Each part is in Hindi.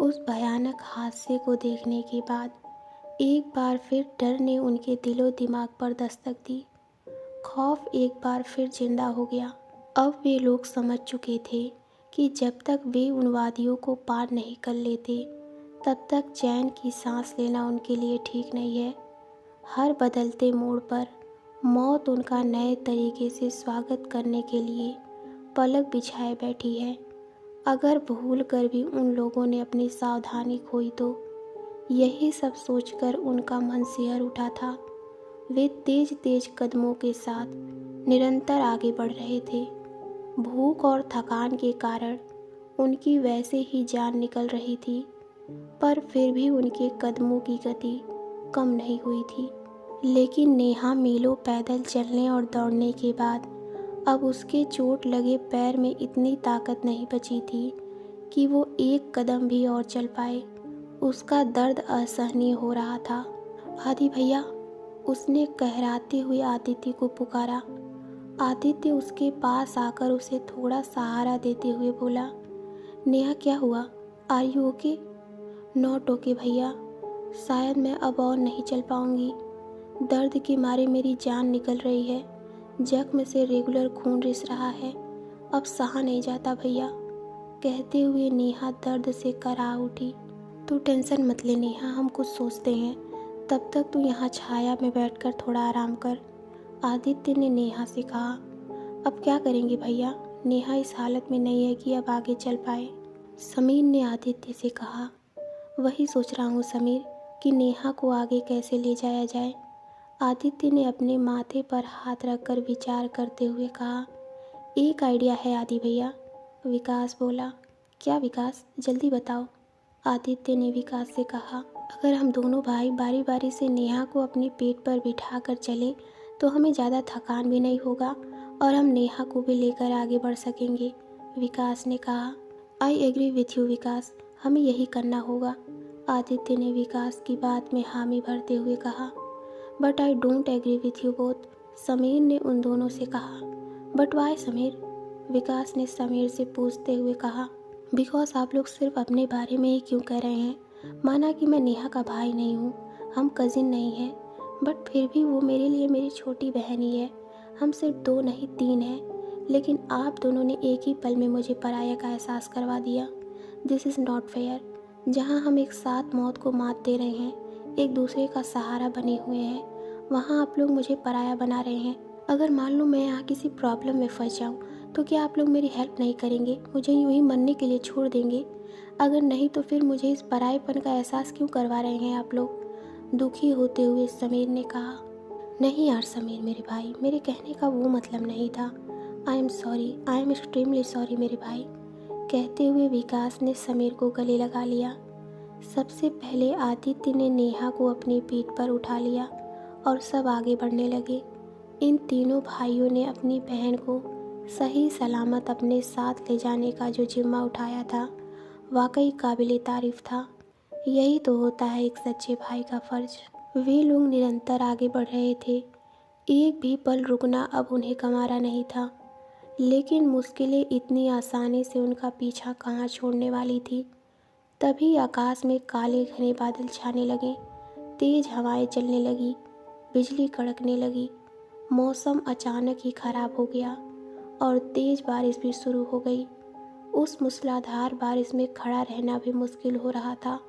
उस भयानक हादसे को देखने के बाद एक बार फिर डर ने उनके दिलो दिमाग पर दस्तक दी। खौफ एक बार फिर जिंदा हो गया। अब वे लोग समझ चुके थे कि जब तक वे उन वादियों को पार नहीं कर लेते तब तक चैन की सांस लेना उनके लिए ठीक नहीं है। हर बदलते मोड़ पर मौत उनका नए तरीके से स्वागत करने के लिए पलक बिछाए बैठी है। अगर भूल कर भी उन लोगों ने अपनी सावधानी खोई तो यही सब सोचकर उनका मन सिहर उठा था। वे तेज तेज कदमों के साथ निरंतर आगे बढ़ रहे थे। भूख और थकान के कारण उनकी वैसे ही जान निकल रही थी, पर फिर भी उनके कदमों की गति कम नहीं हुई थी। लेकिन नेहा मीलों पैदल चलने और दौड़ने के बाद अब उसके चोट लगे पैर में इतनी ताकत नहीं बची थी कि वो एक कदम भी और चल पाए। उसका दर्द असहनीय हो रहा था। आदि भैया, उसने कहराते हुए आदित्य को पुकारा। आदित्य उसके पास आकर उसे थोड़ा सहारा देते हुए बोला, नेहा क्या हुआ? Are you okay? Not okay भैया, शायद मैं अब और नहीं चल पाऊंगी। दर्द के मारे मेरी जान निकल रही है। जख्म से रेगुलर खून रिस रहा है। अब सहा नहीं जाता भैया। कहते हुए नेहा दर्द से करा उठी। तू टेंशन मत ले नेहा, हम कुछ सोचते हैं। तब तक तू यहाँ छाया में बैठकर थोड़ा आराम कर। आदित्य ने नेहा से कहा। अब क्या करेंगे भैया? नेहा इस हालत में नहीं है कि अब आगे चल पाए। समीर ने आदित्य से कहा। वही सोच रहा हूँ समीर कि नेहा को आगे कैसे ले जाया जाए। आदित्य ने अपने माथे पर हाथ रखकर विचार करते हुए कहा। एक आइडिया है आदि भैया। विकास बोला। क्या विकास, जल्दी बताओ। आदित्य ने विकास से कहा, अगर हम दोनों भाई बारी बारी से नेहा को अपने पेट पर बिठा कर चलें तो हमें ज़्यादा थकान भी नहीं होगा और हम नेहा को भी लेकर आगे बढ़ सकेंगे। विकास ने कहा। आई एग्री विथ यू विकास, हमें यही करना होगा। आदित्य ने विकास की बात में हामी भरते हुए कहा। But I don't agree with you both, Sameer ने उन दोनों से कहा। But why Sameer? विकास ने समीर से पूछते हुए कहा। बिकॉज आप लोग सिर्फ अपने बारे में ही क्यों कह रहे हैं? माना कि मैं नेहा का भाई नहीं हूँ, हम कज़िन नहीं हैं, बट फिर भी वो मेरे लिए मेरी छोटी बहन ही है। हम सिर्फ 2 नहीं 3 हैं, लेकिन आप दोनों ने एक ही पल में मुझे पराया का एहसास करवा दिया। This is not fair. जहाँ हम एक साथ मौत को मात दे रहे हैं, एक दूसरे का सहारा बने हुए हैं, वहाँ आप लोग मुझे पराया बना रहे हैं। अगर मान लो मैं यहाँ किसी प्रॉब्लम में फंस जाऊँ तो क्या आप लोग मेरी हेल्प नहीं करेंगे? मुझे यूं ही मरने के लिए छोड़ देंगे? अगर नहीं तो फिर मुझे इस परायेपन का एहसास क्यों करवा रहे हैं आप लोग? दुखी होते हुए समीर ने कहा। नहीं यार समीर मेरे भाई, मेरे कहने का वो मतलब नहीं था। I am sorry, I am extremely sorry मेरे भाई। कहते हुए विकास ने समीर को गले लगा लिया। सबसे पहले आदित्य ने नेहा को अपनी पीठ पर उठा लिया और सब आगे बढ़ने लगे। इन तीनों भाइयों ने अपनी बहन को सही सलामत अपने साथ ले जाने का जो जिम्मा उठाया था, वाकई काबिले तारीफ था। यही तो होता है एक सच्चे भाई का फर्ज। वे लोग निरंतर आगे बढ़ रहे थे। एक भी पल रुकना अब उन्हें गंवारा नहीं था। लेकिन मुश्किलें इतनी आसानी से उनका पीछा कहाँ छोड़ने वाली थी। तभी आकाश में काले घने बादल छाने लगे, तेज हवाएं चलने लगी, बिजली कड़कने लगी। मौसम अचानक ही खराब हो गया और तेज बारिश भी शुरू हो गई। उस मूसलाधार बारिश में खड़ा रहना भी मुश्किल हो रहा था।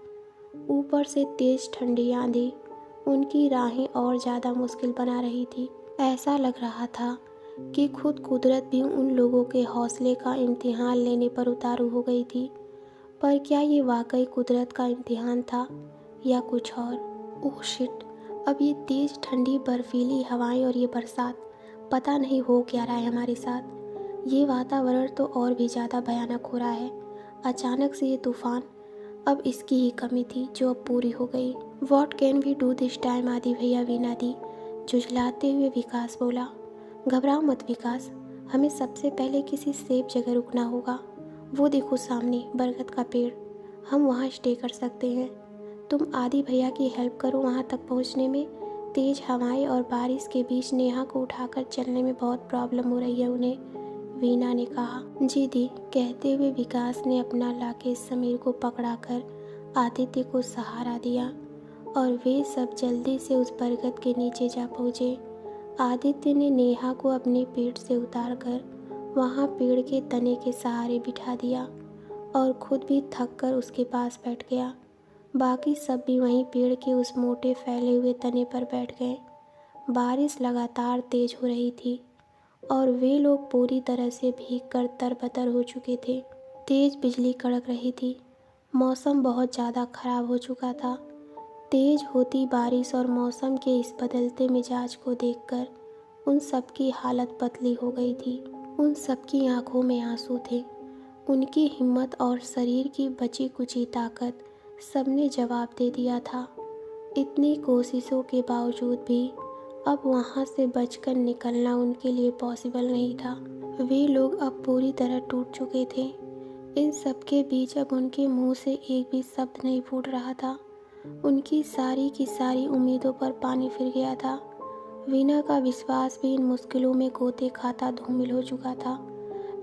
ऊपर से तेज ठंडी आंधी उनकी राहें और ज़्यादा मुश्किल बना रही थी। ऐसा लग रहा था कि खुद कुदरत भी उन लोगों के हौसले का इम्तिहान लेने पर उतारू हो गई थी। पर क्या ये वाकई कुदरत का इम्तिहान था या कुछ और? ओह शिट, अब ये तेज ठंडी बर्फीली हवाएं और ये बरसात, पता नहीं हो क्या रहा है हमारे साथ। ये वातावरण तो और भी ज़्यादा भयानक हो रहा है। अचानक से ये तूफान, अब इसकी ही कमी थी जो अब पूरी हो गई। What can we do this time Adi भैया वीना दी? झुझलाते हुए विकास बोला। घबराओ मत विकास, हमें सबसे पहले किसी सेफ जगह रुकना होगा। वो देखो सामने बरगद का पेड़, हम वहाँ स्टे कर सकते हैं। तुम आदि भैया की हेल्प करो वहाँ तक पहुँचने में। तेज हवाएं और बारिश के बीच नेहा को उठाकर चलने में बहुत प्रॉब्लम हो रही है उन्हें, वीना ने कहा। जी दी। कहते हुए विकास ने अपना लाके समीर को पकड़ाकर आदित्य को सहारा दिया और वे सब जल्दी से उस बरगद के नीचे जा पहुँचे। आदित्य ने नेहा को अपनी पीठ से उतारकर वहाँ पेड़ के तने के सहारे बिठा दिया और खुद भी थक कर उसके पास बैठ गया। बाकी सब भी वहीं पेड़ के उस मोटे फैले हुए तने पर बैठ गए। बारिश लगातार तेज हो रही थी और वे लोग पूरी तरह से भीगकर तरबतर हो चुके थे। तेज बिजली कड़क रही थी। मौसम बहुत ज़्यादा खराब हो चुका था। तेज होती बारिश और मौसम के इस बदलते मिजाज को देखकर उन सबकी हालत पतली हो गई थी। उन सबकी आंखों में आंसू थे। उनकी हिम्मत और शरीर की बची कुची ताकत सबने जवाब दे दिया था। इतनी कोशिशों के बावजूद भी अब वहाँ से बचकर निकलना उनके लिए पॉसिबल नहीं था। वे लोग अब पूरी तरह टूट चुके थे। इन सब के बीच अब उनके मुंह से एक भी शब्द नहीं फूट रहा था। उनकी सारी की सारी उम्मीदों पर पानी फिर गया था। वीना का विश्वास भी इन मुश्किलों में गोते खाता धूमिल हो चुका था।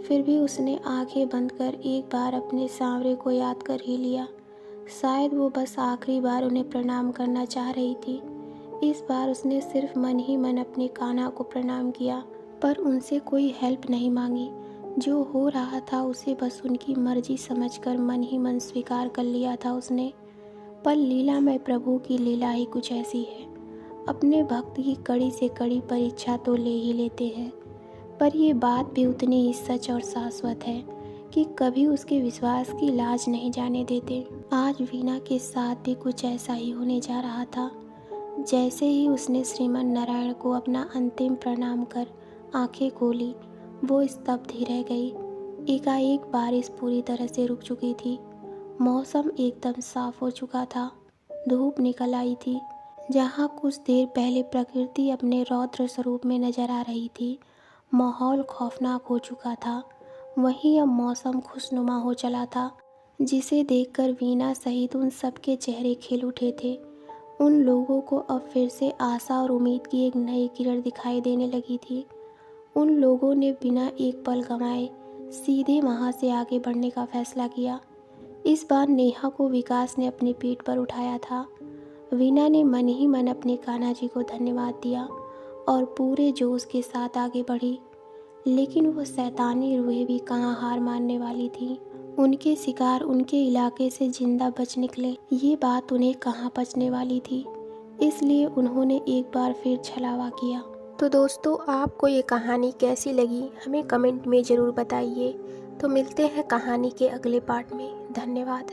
फिर भी उसने आंखें बंद कर एक बार अपने सांवरे को याद कर ही लिया। शायद वो बस आखिरी बार उन्हें प्रणाम करना चाह रही थी। इस बार उसने सिर्फ मन ही मन अपने कान्हा को प्रणाम किया, पर उनसे कोई हेल्प नहीं मांगी। जो हो रहा था उसे बस उनकी मर्जी समझकर मन ही मन स्वीकार कर लिया था उसने। पर लीलामय प्रभु की लीला ही कुछ ऐसी है। अपने भक्त की कड़ी से कड़ी परीक्षा तो ले ही लेते हैं, पर ये बात भी उतनी ही सच और शाश्वत है कि कभी उसके विश्वास की लाज नहीं जाने देते। आज वीना के साथ भी कुछ ऐसा ही होने जा रहा था। जैसे ही उसने श्रीमन नारायण को अपना अंतिम प्रणाम कर आंखें खोली, वो स्तब्ध ही रह गई। एकाएक बारिश पूरी तरह से रुक चुकी थी। मौसम एकदम साफ हो चुका था। धूप निकल आई थी। जहाँ कुछ देर पहले प्रकृति अपने रौद्र स्वरूप में नजर आ रही थी, माहौल खौफनाक हो चुका था। वहीं अब मौसम खुशनुमा हो चला था, जिसे देखकर वीना सहित उन सबके चेहरे खिल उठे थे। उन लोगों को अब फिर से आशा और उम्मीद की एक नई किरण दिखाई देने लगी थी। उन लोगों ने बिना एक पल गंवाए सीधे वहां से आगे बढ़ने का फैसला किया। इस बार नेहा को विकास ने अपनी पीठ पर उठाया था। वीना ने मन ही मन अपने कान्हा जी को धन्यवाद दिया और पूरे जोश के साथ आगे बढ़ी। लेकिन वो शैतानी रूहें भी कहाँ हार मानने वाली थी। उनके शिकार उनके इलाके से जिंदा बच निकले, ये बात उन्हें कहाँ पचने वाली थी। इसलिए उन्होंने एक बार फिर छलावा किया। तो दोस्तों, आपको ये कहानी कैसी लगी हमें कमेंट में ज़रूर बताइए। तो मिलते हैं कहानी के अगले पार्ट में। धन्यवाद।